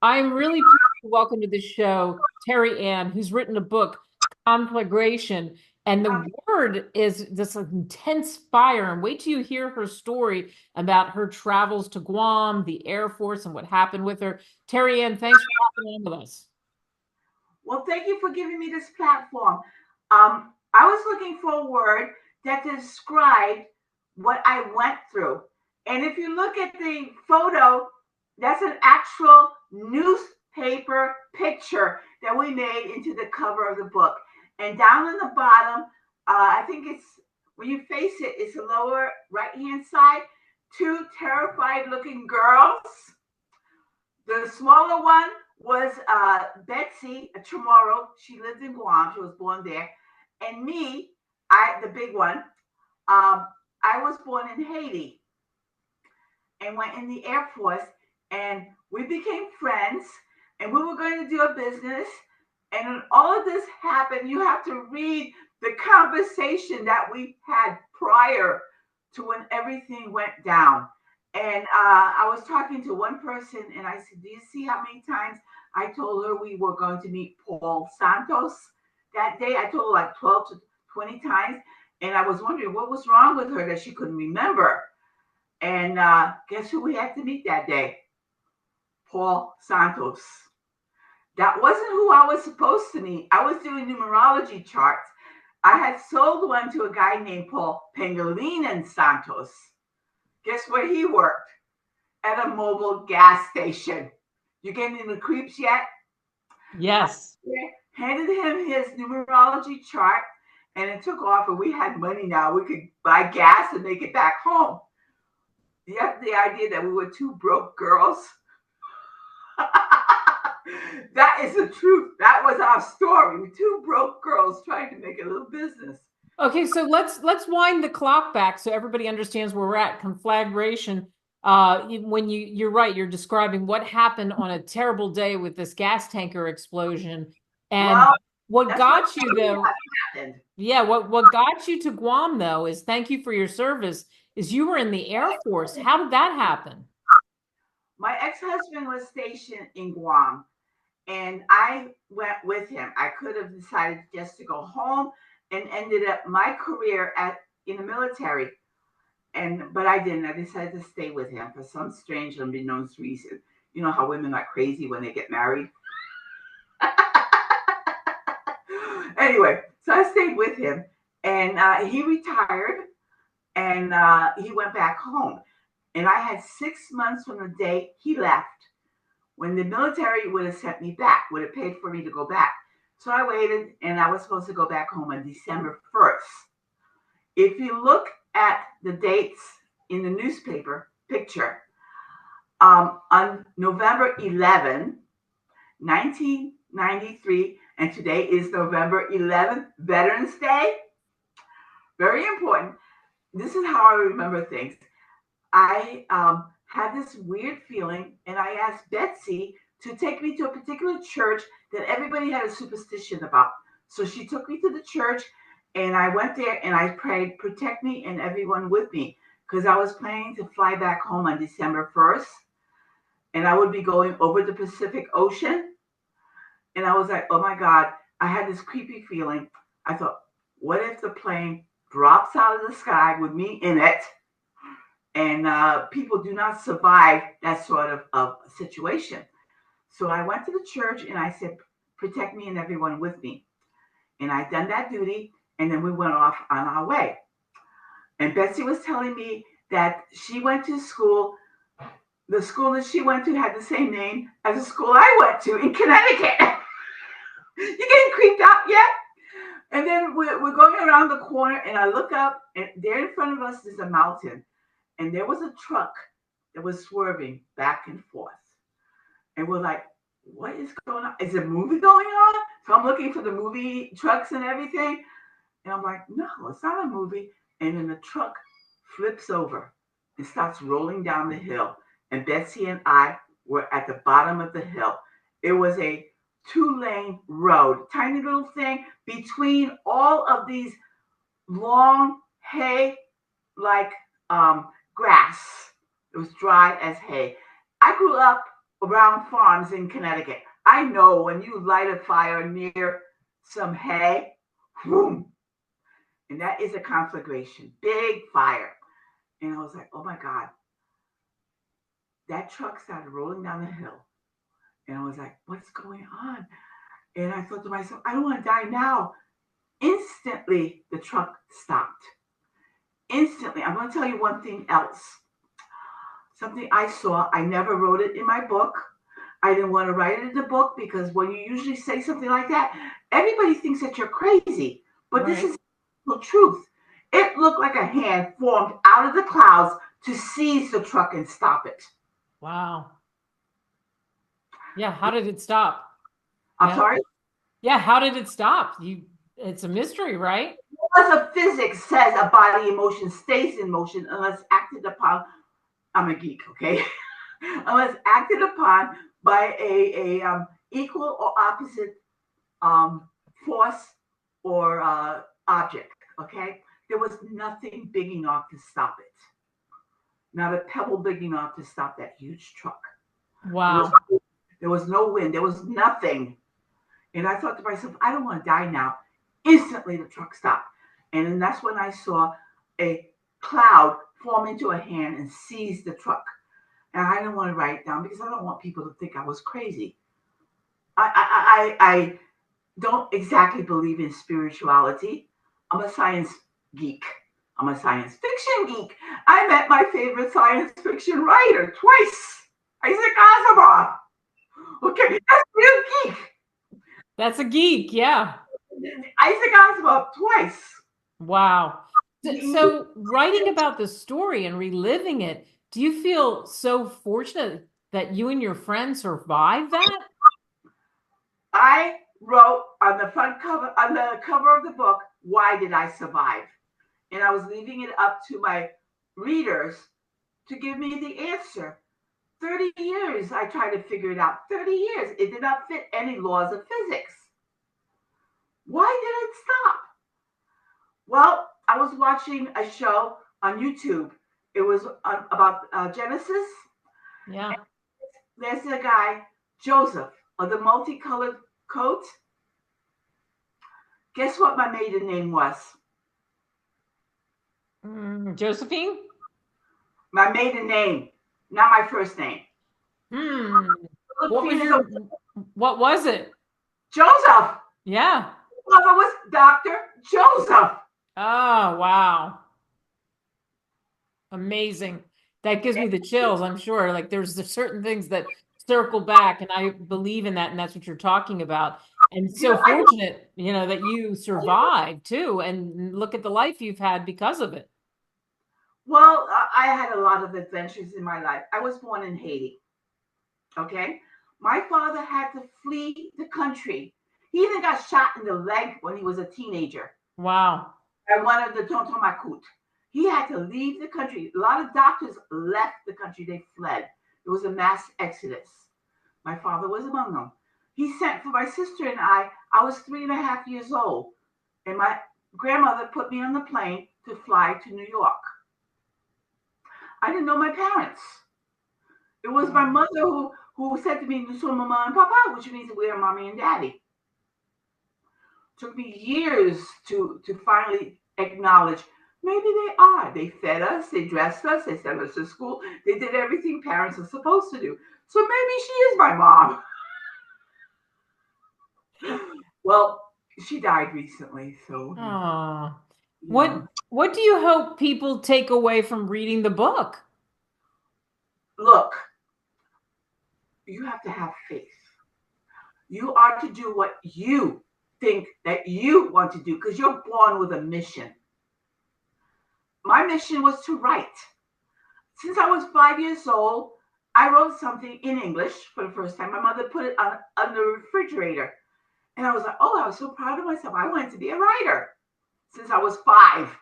I'm really pleased to welcome to the show Terri Ann, who's written a book, Conflagration. And the word is this intense fire. And wait till you hear her story about her travels to Guam, the Air Force, and what happened with her. Terri Ann, thanks for hopping on with us. Well, thank you for giving me this platform. I was looking for a word that described what I went through. And if you look at the photo, that's an actual newspaper picture that we made into the cover of the book. And down on the bottom, I think it's when you face it, it's the lower right hand side, two terrified looking girls. The smaller one was Betsy Chamorro. She lived in Guam. She was born there. And me, the big one, I was born in Haiti and went in the Air Force. And we became friends. And we were going to do a business. And when all of this happened, you have to read the conversation that we had prior to when everything went down. And I was talking to one person and I said, do you see how many times I told her we were going to meet Paul Santos that day? I told her like 12 to 20 times. And I was wondering what was wrong with her that she couldn't remember. And guess who we had to meet that day? Paul Santos. That wasn't who I was supposed to meet. I was doing numerology charts. I had sold one to a guy named Paul Pangolinan Santos. Guess where he worked? At a mobile gas station. You getting in the creeps yet? Yes. I handed him his numerology chart and it took off and we had money now. We could buy gas and make it back home. You have the idea that we were two broke girls. That is the truth. That was our story. Two broke girls trying to make a little business. Okay, so let's wind the clock back so everybody understands where we're at. Conflagration. When you're right, you're describing what happened on a terrible day with this gas tanker explosion, and Well, what that's what got you though. happened. Yeah, what got you to Guam though is thank you for your service. Is you were in the Air Force. How did that happen? My ex-husband was stationed in Guam and I went with him. I could have decided just to go home and ended up my career at in the military. But I didn't. I decided to stay with him for some strange unbeknownst reason. You know how women are crazy when they get married? Anyway, so I stayed with him and he retired and he went back home. And I had 6 months from the day he left when the military would have sent me back, would have paid for me to go back. So I waited and I was supposed to go back home on December 1st. If you look at the dates in the newspaper picture, on November 11, 1993, and today is November 11th, Veterans Day. Very important. This is how I remember things. I had this weird feeling, and I asked Betsy to take me to a particular church that everybody had a superstition about. So she took me to the church, and I went there and I prayed, protect me and everyone with me, because I was planning to fly back home on December 1st, and I would be going over the Pacific Ocean. And I was like, oh my God, I had this creepy feeling. I thought, what if the plane drops out of the sky with me in it? And people do not survive that sort of situation. So I went to the church and I said, protect me and everyone with me. And I done that duty. And then we went off on our way. And Betsy was telling me that she went to school. The school that she went to had the same name as the school I went to in Connecticut. You getting creeped out yet? And then we're going around the corner and I look up and there in front of us is a mountain. And there was a truck that was swerving back and forth. And we're like, what is going on? Is a movie going on? So I'm looking for the movie trucks and everything. And I'm like, no, it's not a movie. And then the truck flips over and starts rolling down the hill. And Betsy and I were at the bottom of the hill. It was a 2-lane road, tiny little thing between all of these long hay like grass. It was dry as hay. I grew up around farms in Connecticut. I know when you light a fire near some hay, boom, and that is a conflagration, big fire. And I was like, oh my God, that truck started rolling down the hill. And I was like, what's going on? And I thought to myself, I don't want to die now. Instantly, the truck stopped. Instantly. I'm going to tell you one thing else. Something I saw. I never wrote it in my book. I didn't want to write it in the book because when you usually say something like that, everybody thinks that you're crazy. But this Right. is the truth. It looked like a hand formed out of the clouds to seize the truck and stop it. Wow. Yeah. How did it stop? I'm Yeah. sorry? Yeah. How did it stop? It's a mystery, right? Laws of physics says a body in motion stays in motion unless acted upon. I'm a geek, okay? Unless acted upon by a equal or opposite force or object, okay? There was nothing big enough to stop it. Not a pebble big enough to stop that huge truck. There was Wow. there was no wind. There was nothing. And I thought to myself, I don't want to die now. Instantly, the truck stopped. And then that's when I saw a cloud form into a hand and seize the truck. And I didn't want to write it down because I don't want people to think I was crazy. I don't exactly believe in spirituality. I'm a science geek. I'm a science fiction geek. I met my favorite science fiction writer twice, Isaac Asimov. Okay, that's real geek. That's a geek. Yeah. Isaac Asimov twice. Wow. So, writing about the story and reliving it, do you feel so fortunate that you and your friend survived that? I wrote on the front cover, on the cover of the book, "Why did I survive?" And I was leaving it up to my readers to give me the answer. 30 years I tried to figure it out. 30 years. It did not fit any laws of physics. Why did it stop? Well, I was watching a show on YouTube. It was about Genesis. Yeah. There's a guy, Joseph, of the multicolored coat. Guess what my maiden name was? Josephine? My maiden name, not my first name. Hmm. What was Philippines, your, what was it? Joseph. Yeah. Mother was Dr. Joseph. Oh, wow. Amazing. That gives me the chills, I'm sure. Like there's certain things that circle back, and I believe in that, and that's what you're talking about. And You know, so fortunate, that you survived too, and look at the life you've had because of it. well, I had a lot of adventures in my life. I was born in Haiti. Okay. My father had to flee the country. He even got shot in the leg when he was a teenager Wow. by one of the Tonton Macoute. He had to leave the country. A lot of doctors left the country, they fled. It was a mass exodus. My father was among them. He sent for my sister and I. I was 3.5 years old, and my grandmother put me on the plane to fly to New York. I didn't know my parents. It was my Wow. mother who said to me, "Nous sommes maman and papa," which means we are mommy and daddy. Took me years to finally acknowledge maybe they are. They fed us, they dressed us, they sent us to school, they did everything parents are supposed to do. So maybe she is my mom. Well, she died recently, so Oh. you know. What do you hope people take away from reading the book? Look, you have to have faith. You are to do what you think that you want to do because you're born with a mission. My mission was to write. Since I was 5 years old, I wrote something in English for the first time. My mother put it on the refrigerator. And I was like, oh, I was so proud of myself. I wanted to be a writer since I was 5.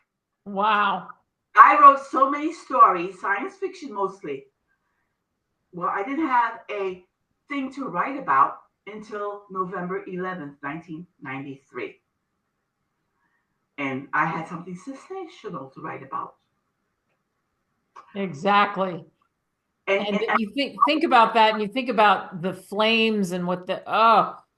Wow. I wrote so many stories, science fiction mostly. Well, I didn't have a thing to write about until November 11th, 1993. And I had something sensational to write about. Exactly. And And you think about that, and you think about the flames and what the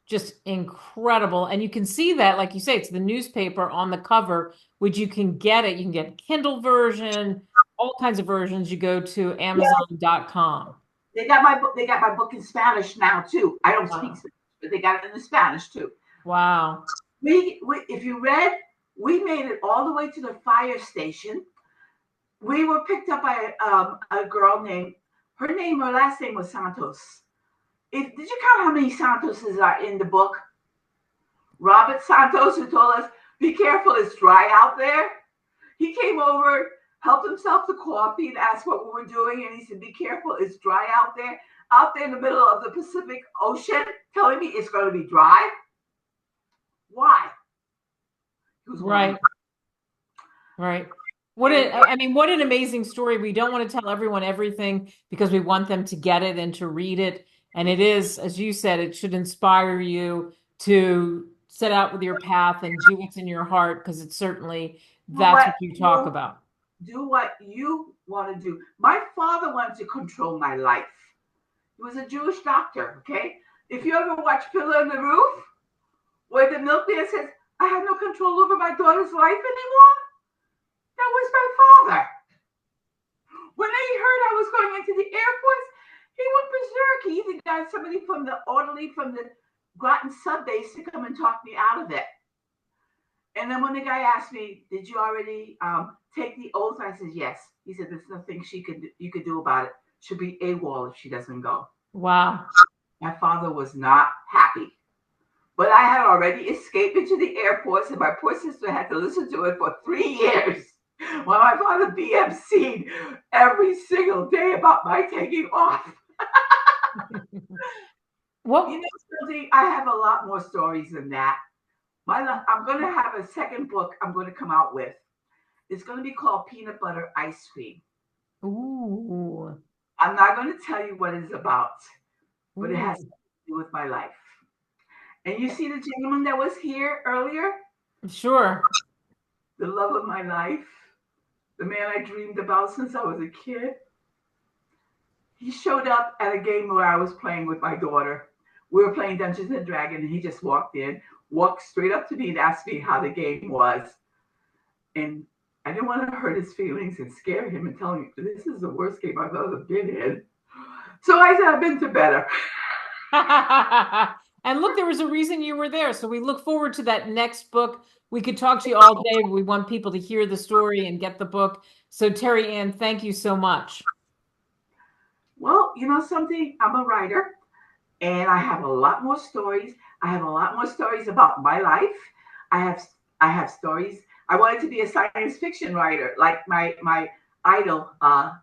just incredible. And you can see that, like you say, it's the newspaper on the cover, which you can get it. You can get Kindle version, all kinds of versions. You go to yeah, Amazon.com. they got my book. They got my book in Spanish now too. I don't speak Wow. Spanish, but they got it in the Spanish too. Wow. If you read, we made it all the way to the fire station. We were picked up by a girl named, her last name was Santos. Did you count how many Santoses are in the book? Robert Santos, who told us, be careful, it's dry out there. He came over, helped himself to coffee and asked what we were doing. And he said, be careful, it's dry out there in the middle of the Pacific Ocean, telling me it's going to be dry. Why? Who's Right. wondering? Right. I mean, what an amazing story. We don't want to tell everyone everything because we want them to get it and to read it. And it is, as you said, it should inspire you to set out with your path and do what's in your heart because it's certainly Do that's what what you talk you about. do what you want to do. My father wanted to control my life. He was a Jewish doctor, okay? If you ever watch Fiddler on the Roof, where the milkman says, I have no control over my daughter's life anymore, that was my father. When he heard I was going into the Air Force, he went berserk. He even got somebody from the orderly from the Groton sub base to come and talk me out of it. And then when the guy asked me, did you already take the oath? I said, yes. He said, there's nothing you could do about it. She'll be AWOL if she doesn't go. Wow. My father was not happy. But I had already escaped into the Air Force, and my poor sister had to listen to it for 3 years while my father BMC'd every single day about my taking off. What? You know something? I have a lot more stories than that. I'm going to have a second book I'm going to come out with. It's going to be called Peanut Butter Ice Cream. Ooh. I'm not going to tell you what it's about, but it Ooh. has to do with my life. And you see the gentleman that was here earlier? Sure. The love of my life, the man I dreamed about since I was a kid. He showed up at a game where I was playing with my daughter. We were playing Dungeons and Dragons, and he just walked straight up to me and asked me how the game was. And I didn't want to hurt his feelings and scare him and tell him this is the worst game I've ever been in. So I said, I've been to better. And look, there was a reason you were there. So we look forward to that next book. We could talk to you all day. We want people to hear the story and get the book. So Terri Ann, thank you so much. Well, you know something? I'm a writer and I have a lot more stories. I have a lot more stories about my life. I have I have stories. I wanted to be a science fiction writer, like my idol,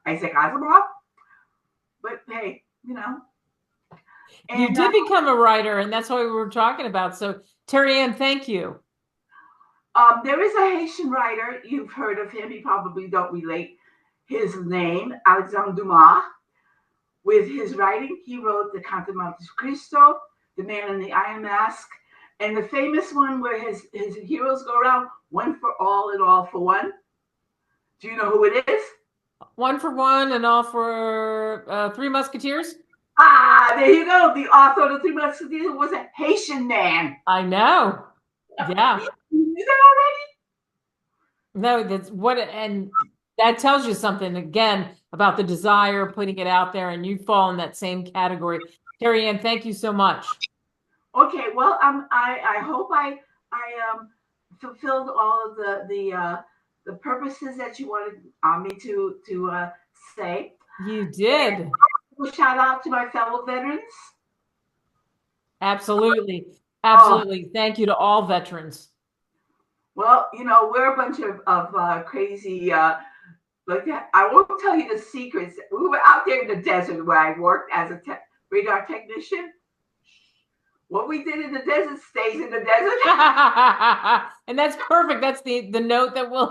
Isaac Asimov. But hey, you know. You And did become a writer, and that's what we were talking about. So Terri Ann, thank you. there is a Haitian writer. You've heard of him. You probably don't relate his name, Alexandre Dumas. With his writing, he wrote The Count of Monte Cristo, The Man in the Iron Mask, and the famous one where his heroes go around, one for all and all for one. Do you know who it is? One for one and all for Three Musketeers. Ah, there you go. The author of the Three Musketeers was a Haitian man. I know. Yeah. You knew that No, that's what, and that tells you something again about the desire, putting it out there, and you fall in that same category. Terri Ann, thank you so much. already? Okay, well, I hope I fulfilled all of the purposes that you wanted me to say. You did. A shout out to my fellow veterans. Absolutely. Oh, Absolutely. Thank you to all veterans. well, you know, we're a bunch of crazy, like that. I won't tell you the secrets. We were out there in the desert where I worked as a radar technician. What we did in the desert stays in the desert. And that's perfect. That's the note that we'll